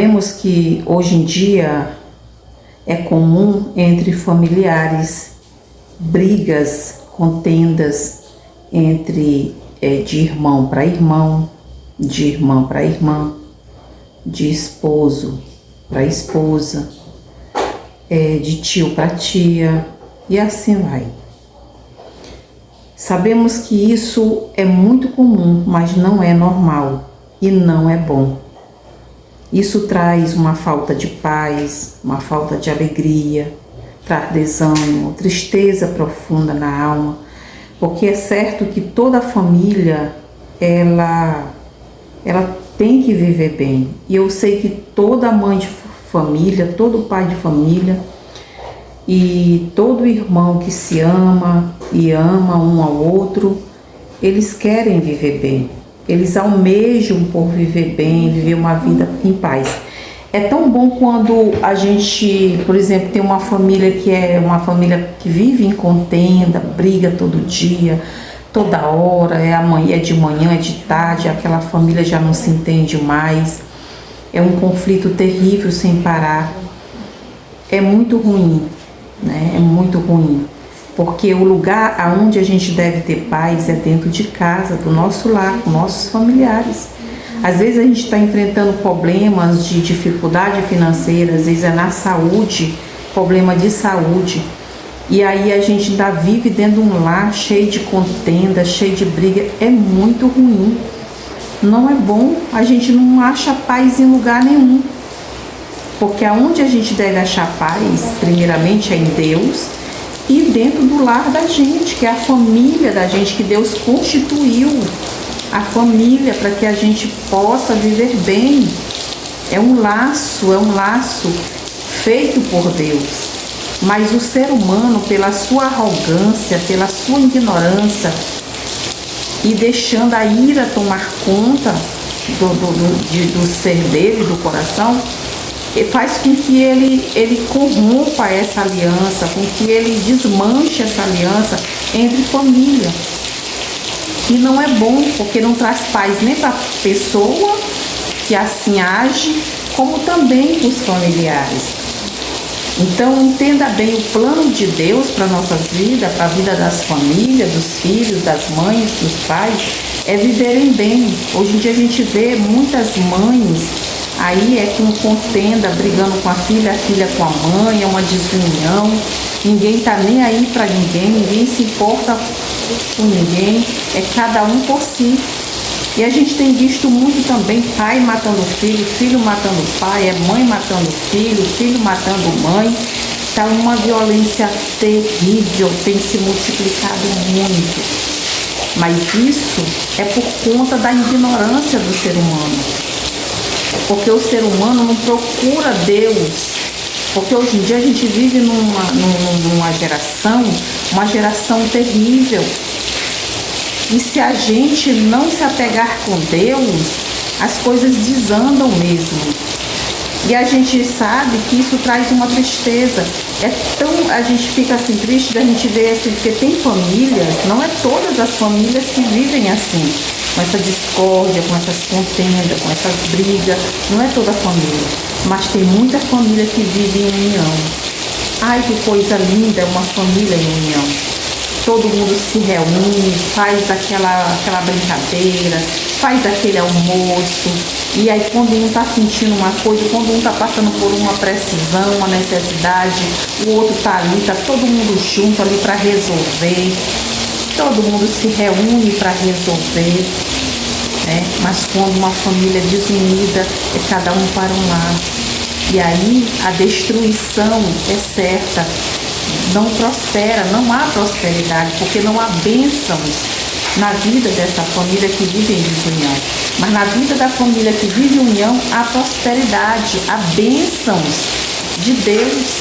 Vemos que hoje em dia é comum entre familiares brigas, contendas de irmão para irmão, de irmã para irmã, de esposo para esposa, de tio para tia e assim vai. Sabemos que isso é muito comum, mas não é normal e não é bom. Isso traz uma falta de paz, uma falta de alegria, traz desânimo, tristeza profunda na alma, porque é certo que toda família, ela tem que viver bem. E eu sei que toda mãe de família, todo pai de família e todo irmão que se ama e ama um ao outro, eles querem viver bem. Eles almejam por viver bem, viver uma vida em paz. É tão bom quando a gente, por exemplo, tem uma família que é uma família que vive em contenda, briga todo dia, toda hora, é de manhã, é de tarde, aquela família já não se entende mais. É um conflito terrível sem parar. É muito ruim, né? É muito ruim. Porque o lugar aonde a gente deve ter paz é dentro de casa, do nosso lar, com nossos familiares. Às vezes a gente está enfrentando problemas de dificuldade financeira, às vezes é na saúde, problema de saúde. E aí a gente ainda vive dentro de um lar cheio de contenda, cheio de briga. É muito ruim. Não é bom, a gente não acha paz em lugar nenhum. Porque aonde a gente deve achar paz, primeiramente é em Deus, e dentro do lar da gente, que é a família da gente, que Deus constituiu a família para que a gente possa viver bem. É um laço feito por Deus. Mas o ser humano, pela sua arrogância, pela sua ignorância e deixando a ira tomar conta do ser dele, do coração, faz com que ele corrompa essa aliança, com que ele desmanche essa aliança entre família. E não é bom, porque não traz paz nem para a pessoa que assim age, como também para os familiares. Então entenda bem o plano de Deus para a nossa vida, para a vida das famílias, dos filhos, das mães, dos pais, é viverem bem. Hoje em dia a gente vê muitas mães aí com contenda, brigando com a filha com a mãe, é uma desunião, ninguém tá nem aí para ninguém se importa com ninguém, é cada um por si. E a gente tem visto muito também pai matando filho, filho matando pai, é mãe matando filho, filho matando mãe. Tá uma violência terrível, tem se multiplicado muito. Mas isso é por conta da ignorância do ser humano. Porque o ser humano não procura Deus. Porque hoje em dia a gente vive numa geração terrível. E se a gente não se apegar com Deus, as coisas desandam mesmo. E a gente sabe que isso traz uma tristeza. A gente fica assim triste da gente ver assim, porque tem famílias, não é todas as famílias que vivem assim, com essa discórdia, com essas contendas, com essas brigas. Não é toda a família, mas tem muita família que vive em união. Ai, que coisa linda, é uma família em união. Todo mundo se reúne, faz aquela brincadeira, faz aquele almoço. E aí quando um está sentindo uma coisa, quando um está passando por uma precisão, uma necessidade, o outro está ali, está todo mundo junto ali para resolver. Todo mundo se reúne para resolver, né? Mas quando uma família é desunida, é cada um para um lado. E aí a destruição é certa. Não prospera, não há prosperidade, porque não há bênçãos na vida dessa família que vive em desunião. Mas na vida da família que vive em união, há prosperidade, há bênçãos de Deus.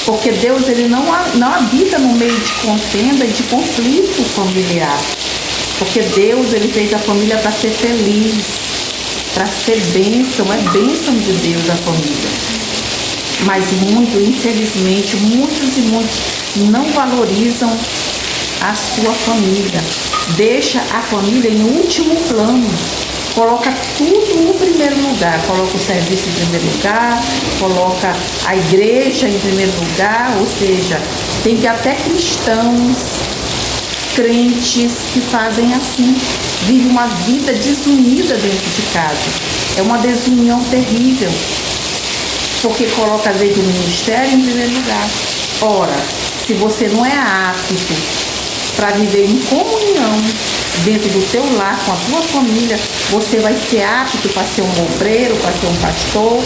Porque Deus ele não habita no meio de contenda e de conflito familiar. Porque Deus ele fez a família para ser feliz, para ser bênção, é bênção de Deus a família. Mas infelizmente, muitos e muitos não valorizam a sua família. Deixa a família em último plano. coloca tudo no primeiro lugar, coloca o serviço em primeiro lugar, coloca a igreja em primeiro lugar, ou seja, tem que até cristãos, crentes que fazem assim, vivem uma vida desunida dentro de casa. É uma desunião terrível, porque coloca às vezes o ministério em primeiro lugar. Ora, se você não é apto para viver em comunhão dentro do teu lar, com a tua família, você vai ser apto para ser um obreiro, para ser um pastor,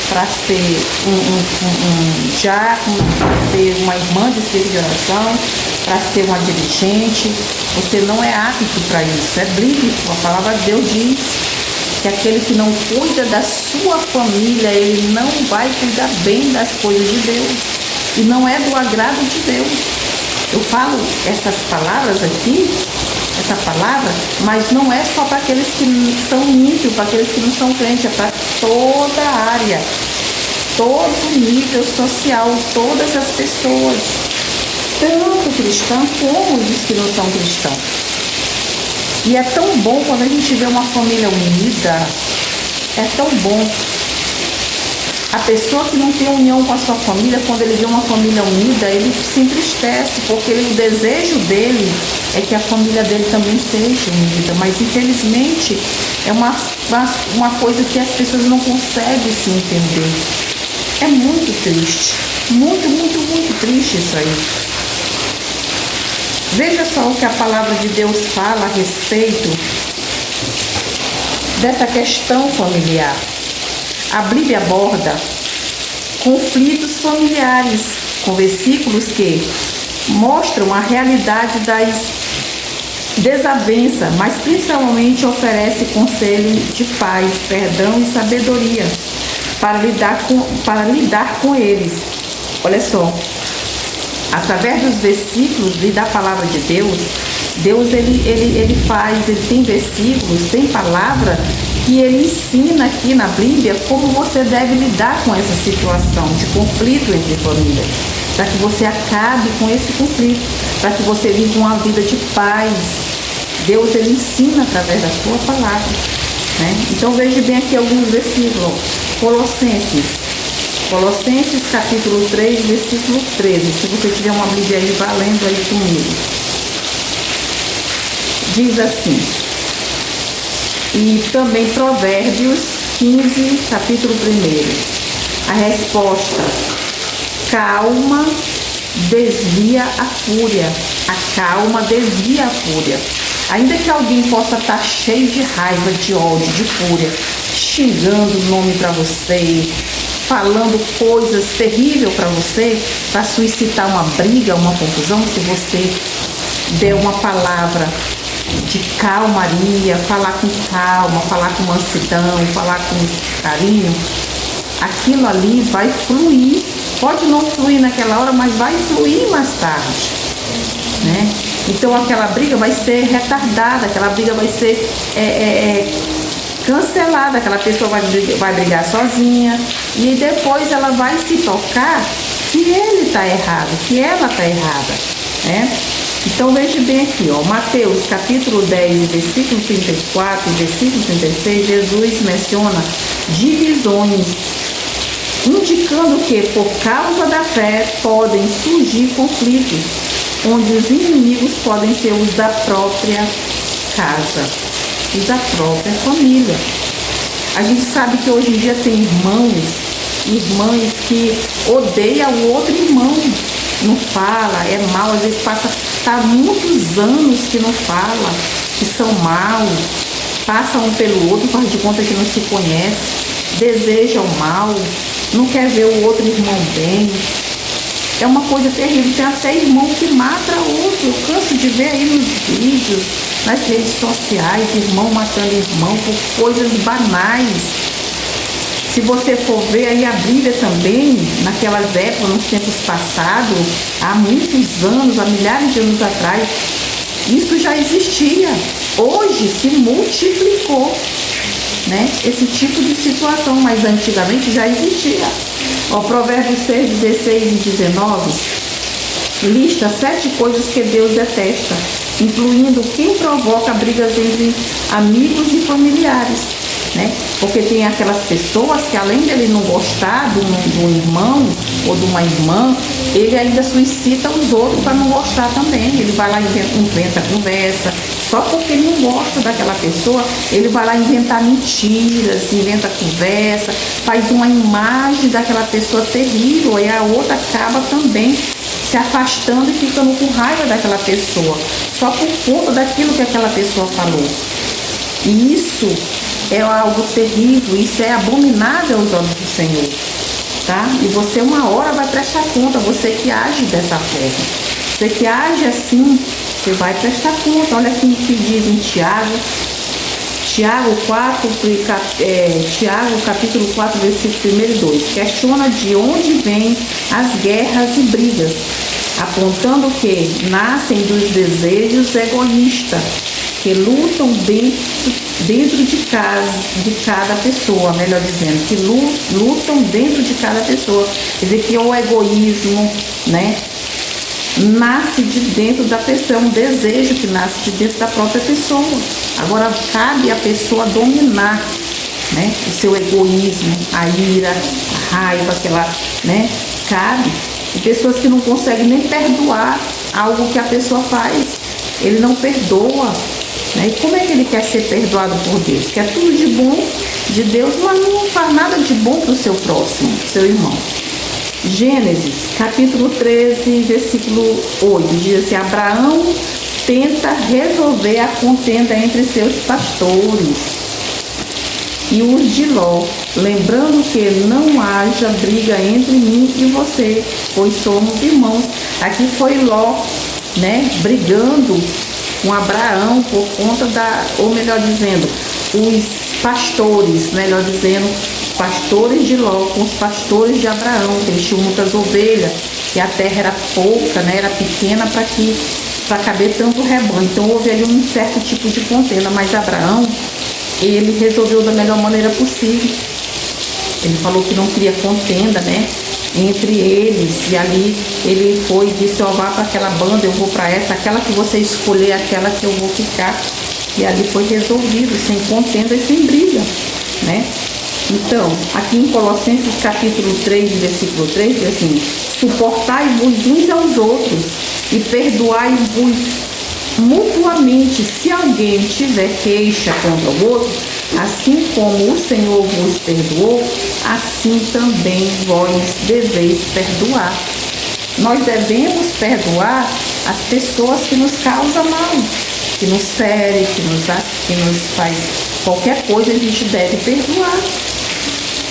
para ser um diácono, para ser uma irmã de serviço de oração, para ser uma dirigente. Você não é apto para isso, é bíblico. A palavra de Deus diz que aquele que não cuida da sua família, ele não vai cuidar bem das coisas de Deus, e não é do agrado de Deus. Eu falo essas palavras aqui, essa palavra, mas não é só para aqueles que são ímpios, para aqueles que não são crentes, é para toda a área, todo nível social, todas as pessoas, tanto cristãos como os que não são cristãos. E é tão bom quando a gente vê uma família unida, é tão bom. A pessoa que não tem união com a sua família, quando ele vê uma família unida, ele se entristece, porque o desejo dele é que a família dele também seja unida. Mas, infelizmente, é uma coisa que as pessoas não conseguem se entender. É muito triste. Muito, muito, muito triste isso aí. Veja só o que a palavra de Deus fala a respeito dessa questão familiar. A Bíblia aborda conflitos familiares, com versículos que mostram a realidade das desavenças, mas principalmente oferece conselho de paz, perdão e sabedoria para lidar com eles. Olha só, através dos versículos e da palavra de Deus, ele tem versículos, tem palavra que ele ensina aqui na Bíblia como você deve lidar com essa situação de conflito entre famílias, para que você acabe com esse conflito, para que você viva uma vida de paz. Deus, ele ensina através da sua palavra, né? Então veja bem aqui alguns versículos. Colossenses capítulo 3, versículo 13. Se você tiver uma Bíblia aí, vá lendo aí comigo. Diz assim, e também Provérbios 15, capítulo 1. A resposta: calma desvia a fúria. A calma desvia a fúria. Ainda que alguém possa estar cheio de raiva, de ódio, de fúria, xingando o nome para você, falando coisas terríveis para você, para suscitar uma briga, uma confusão, se você der uma palavra de calmaria, falar com calma, falar com mansidão, falar com carinho, aquilo ali vai fluir. Pode não fluir naquela hora, mas vai fluir mais tarde, né? Então aquela briga vai ser retardada, aquela briga vai ser cancelada, aquela pessoa vai brigar sozinha, e depois ela vai se tocar que ele está errado, que ela está errada, né? Então veja bem aqui, ó, Mateus capítulo 10, versículo 34 e versículo 36, Jesus menciona divisões, indicando que por causa da fé podem surgir conflitos, onde os inimigos podem ser os da própria casa, os da própria família. A gente sabe que hoje em dia tem irmãs que odeiam o outro irmão, não fala, é mal, às vezes tá muitos anos que não fala, que são maus, passam um pelo outro, faz de conta que não se conhece, desejam mal, não quer ver o outro irmão bem. É uma coisa terrível. Tem até irmão que mata outro. Eu canso de ver aí nos vídeos, nas redes sociais, irmão matando irmão por coisas banais. Se você for ver aí a Bíblia também, naquelas épocas, nos tempos passados, há muitos anos, há milhares de anos atrás, isso já existia. Hoje se multiplicou, né, esse tipo de situação, mas antigamente já existia. O Provérbios 6, 16 e 19 lista 7 coisas que Deus detesta. incluindo quem provoca brigas entre amigos e familiares, né? Porque tem aquelas pessoas que, além dele não gostar de um irmão ou de uma irmã, ele ainda suscita os outros para não gostar também. Ele vai lá e inventa conversa. Só porque ele não gosta daquela pessoa, ele vai lá inventar mentiras, inventa conversa, faz uma imagem daquela pessoa terrível, e a outra acaba também se afastando e ficando com raiva daquela pessoa, só por conta daquilo que aquela pessoa falou. E isso é algo terrível, isso é abominável aos olhos do Senhor, tá? E você uma hora vai prestar conta, você que age dessa forma, você que age assim, você vai prestar conta. Olha aqui o que diz em Tiago capítulo 4, versículo 1 e 2. Questiona de onde vêm as guerras e brigas, apontando que nascem dos desejos egoístas, que lutam dentro de cada pessoa, melhor dizendo, que lutam dentro de cada pessoa. Quer dizer que o egoísmo, né, nasce de dentro da pessoa, é um desejo que nasce de dentro da própria pessoa. Agora cabe a pessoa dominar, né, o seu egoísmo, a ira, a raiva, aquela, né, cabe. Tem pessoas que não conseguem nem perdoar algo que a pessoa faz, ele não perdoa, né? E como é que ele quer ser perdoado por Deus? Quer tudo de bom de Deus, mas não faz nada de bom para o seu próximo, seu irmão. Gênesis, capítulo 13, versículo 8, diz assim: Abraão tenta resolver a contenda entre seus pastores e os de Ló, lembrando que não haja briga entre mim e você, pois somos irmãos. Aqui foi Ló, né, brigando com Abraão por conta ou melhor dizendo, os pastores, melhor dizendo, pastores de Ló com os pastores de Abraão, que eles tinham muitas ovelhas e a terra era pouca, né, era pequena para caber tanto rebanho. Então houve ali um certo tipo de contenda, mas Abraão, ele resolveu da melhor maneira possível. Ele falou que não queria contenda, né, entre eles, e ali ele foi e disse: ó, vá para aquela banda, eu vou para essa, aquela que você escolher, aquela que eu vou ficar. E ali foi resolvido, sem contenda e sem briga, né? Então, aqui em Colossenses capítulo 3, versículo 3, diz assim: suportai-vos uns aos outros e perdoai-vos mutuamente, se alguém tiver queixa contra o outro, assim como o Senhor vos perdoou, assim também vós deveis perdoar. Nós devemos perdoar as pessoas que nos causam mal, que nos ferem, que nos faz qualquer coisa, a gente deve perdoar,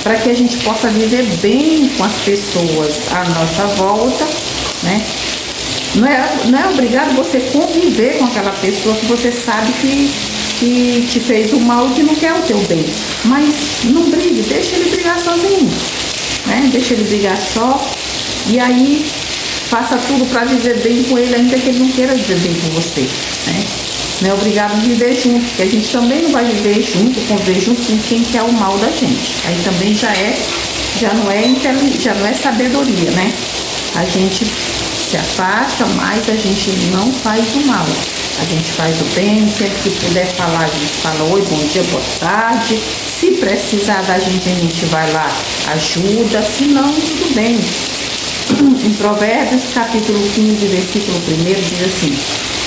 para que a gente possa viver bem com as pessoas à nossa volta, né? Não é obrigado você conviver com aquela pessoa que você sabe que te fez o mal e que não quer o teu bem. Mas não brigue, deixa ele brigar sozinho, né? Deixa ele brigar só, e aí faça tudo para viver bem com ele, ainda que ele não queira viver bem com você, né? Não é obrigado a viver junto, porque a gente também não vai viver junto, conviver junto com quem quer o mal da gente. Aí também já não é sabedoria, né? A gente se afasta, mas a gente não faz o mal. A gente faz o bem, sempre que puder falar, a gente fala oi, bom dia, boa tarde. Se precisar da gente vai lá, ajuda, se não, tudo bem. Em Provérbios, capítulo 15, versículo 1, diz assim: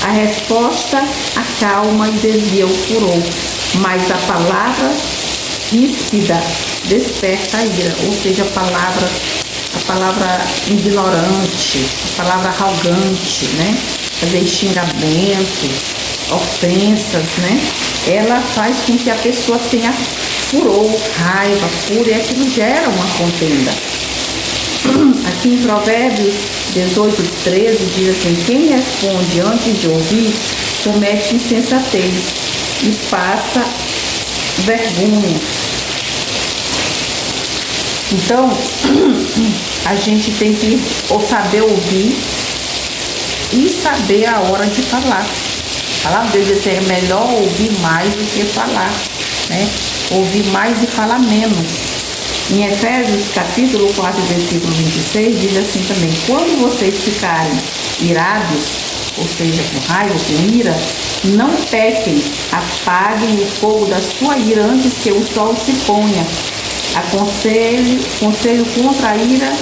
a resposta acalma e desvia o furor, mas a palavra ríspida desperta a ira. Ou seja, a palavra ignorante, a palavra arrogante, né? Fazer xingamentos, ofensas, né? Ela faz com que a pessoa tenha furor, raiva, fúria, e aquilo gera uma contenda. Aqui em Provérbios 18, 13 diz assim: quem responde antes de ouvir comete insensatez e passa vergonha. Então, a gente tem que saber ouvir e saber a hora de falar. A palavra de Deus diz que é melhor ouvir mais do que falar, né? Ouvir mais e falar menos. Em Efésios capítulo 4, versículo 26, diz assim também: quando vocês ficarem irados, ou seja, com raiva, com ira, não pequem, apaguem o fogo da sua ira antes que o sol se ponha. Conselho contra a ira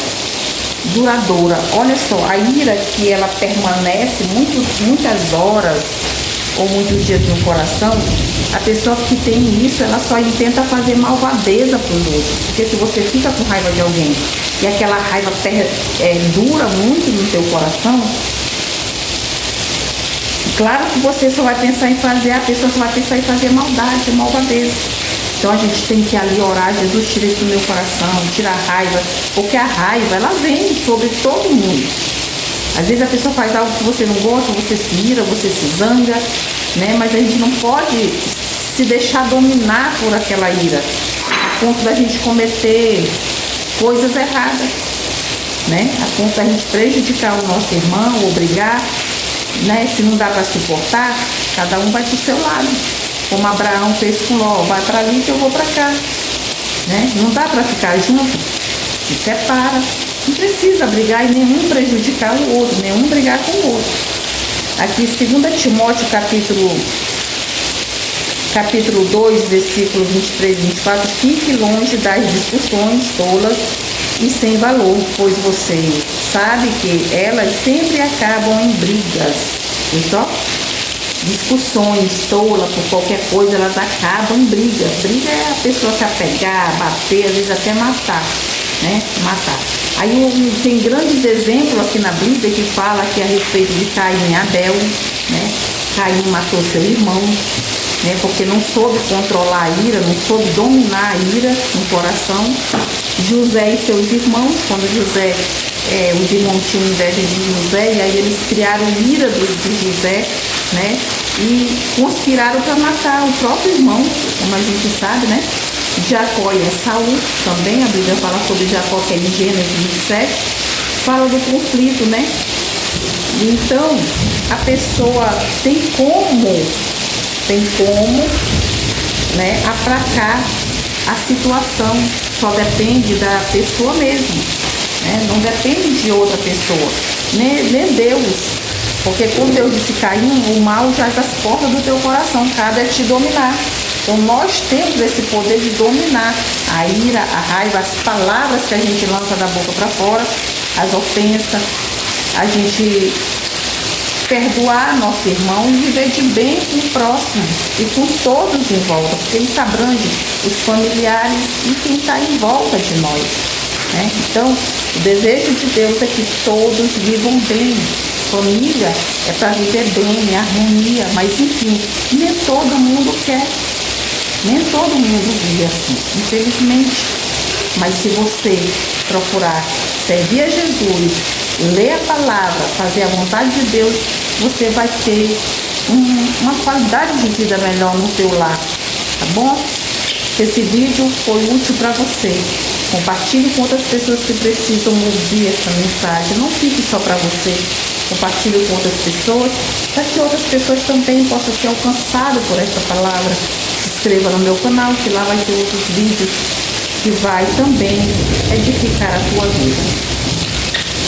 duradoura. Olha só, a ira que ela permanece muitas horas ou muitos dias no coração, a pessoa que tem isso, ela só tenta fazer malvadeza para os outros. Porque se você fica com raiva de alguém e aquela raiva dura muito no teu coração, claro que você só vai pensar em fazer, a pessoa só vai pensar em fazer maldade, malvadeza. Então a gente tem que ali orar: Jesus, tira isso do meu coração, tira a raiva, porque a raiva, ela vem sobre todo mundo. Às vezes a pessoa faz algo que você não gosta, você se ira, você se zanga, né? Mas a gente não pode se deixar dominar por aquela ira, a ponto da gente cometer coisas erradas, né? A ponto da gente prejudicar o nosso irmão, ou brigar, né? Se não dá para suportar, cada um vai pro seu lado. Como Abraão fez com Ló: vai para ali que eu vou para cá, né? Não dá para ficar junto, se separa. Não precisa brigar e nenhum prejudicar o outro, nenhum brigar com o outro. Aqui 2 Timóteo capítulo 2, versículo 23 e 24: fique longe das discussões tolas e sem valor, pois você sabe que elas sempre acabam em brigas. Viu só? Discussões tolas por qualquer coisa, elas acabam em briga. Briga é a pessoa se apegar, bater, às vezes até matar, né? Matar. Aí tem grandes exemplos aqui na Bíblia que fala aqui a respeito de Caim e Abel, né? Caim matou seu irmão, né? Porque não soube controlar a ira, não soube dominar a ira no coração. José e seus irmãos, quando os irmãos tinham inveja de José, e aí eles criaram ira de José, né? E conspiraram para matar o próprio irmão, como a gente sabe, né? Jacó e Esaú, também a Bíblia fala sobre Jacó, que é em Gênesis 27, fala do conflito, né? Então, a pessoa tem como, né, aplacar a situação, só depende da pessoa mesmo, né? Não depende de outra pessoa, nem Deus, porque quando Deus disse: Caim, o mal jaz às portas do teu coração, cabe a te dominar. Então nós temos esse poder de dominar a ira, a raiva, as palavras que a gente lança da boca para fora, as ofensas, a gente perdoar nosso irmão e viver de bem com o próximo e com todos em volta, porque isso abrange os familiares e quem está em volta de nós, né? Então, o desejo de Deus é que todos vivam bem. Família é para viver bem, em harmonia, mas enfim, nem todo mundo quer. Nem todo mundo vive assim, infelizmente. Mas se você procurar servir a Jesus, ler a palavra, fazer a vontade de Deus, você vai ter uma qualidade de vida melhor no teu lar, tá bom? Se esse vídeo foi útil para você, compartilhe com outras pessoas que precisam ouvir essa mensagem. Não fique só para você. Compartilhe com outras pessoas, para que outras pessoas também possam ser alcançadas por essa palavra. Se inscreva no meu canal, que lá vai ter outros vídeos que vai também edificar a tua vida.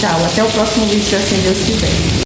Tchau, até o próximo vídeo, se assim Deus quiser.